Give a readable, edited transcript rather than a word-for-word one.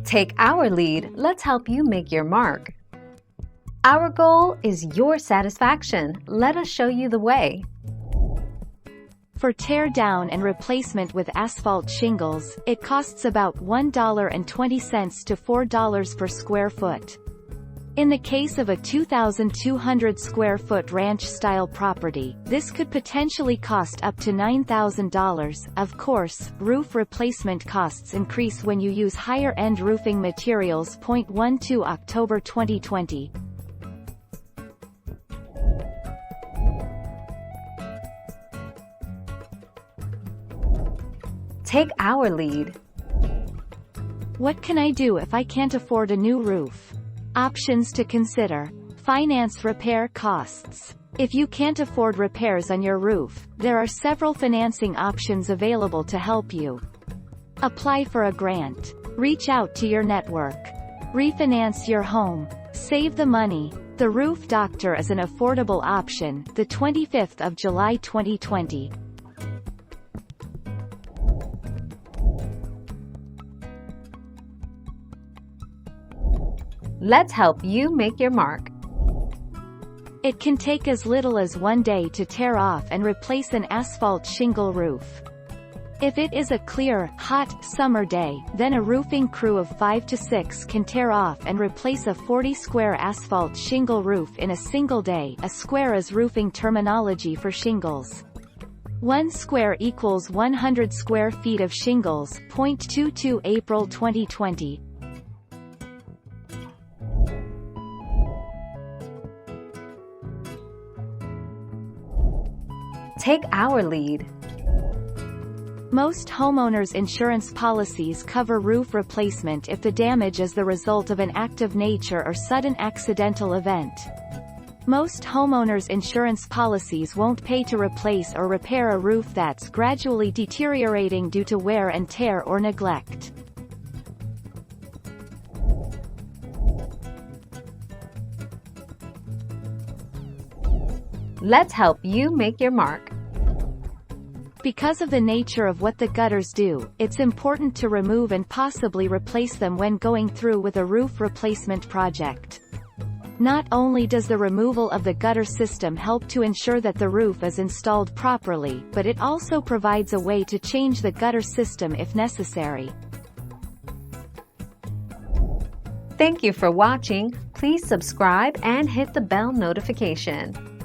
Take our lead, let's help you make your mark. Our goal is your satisfaction. Let us show you the way. For tear down and replacement with asphalt shingles, it costs about $1.20 to $4 per square foot. In the case of a 2,200 square foot ranch-style property, this could potentially cost up to $9,000. Of course, roof replacement costs increase when you use higher-end roofing materials. 12 October 2020. Take our lead. What can I do if I can't afford a new roof? Options to consider. Finance repair costs. If you can't afford repairs on your roof, there are several financing options available to help you. Apply for a grant. Reach out to your network. Refinance your home. Save the money. The Roof Doctor is an affordable option. The 25th of July 2020. Let's help you make your mark. It can take as little as 1 day to tear off and replace an asphalt shingle roof. If it is a clear, hot, summer day, then a roofing crew of 5 to 6 can tear off and replace a 40-square asphalt shingle roof in a single day. A square is roofing terminology for shingles. 1 square equals 100 square feet of shingles. 22 April 2020. Take our lead. Most homeowners' insurance policies cover roof replacement if the damage is the result of an act of nature or sudden accidental event. Most homeowners' insurance policies won't pay to replace or repair a roof that's gradually deteriorating due to wear and tear or neglect. Let's help you make your mark. Because of the nature of what the gutters do, it's important to remove and possibly replace them when going through with a roof replacement project. Not only does the removal of the gutter system help to ensure that the roof is installed properly, but it also provides a way to change the gutter system if necessary. Thank you for watching. Please subscribe and hit the bell notification.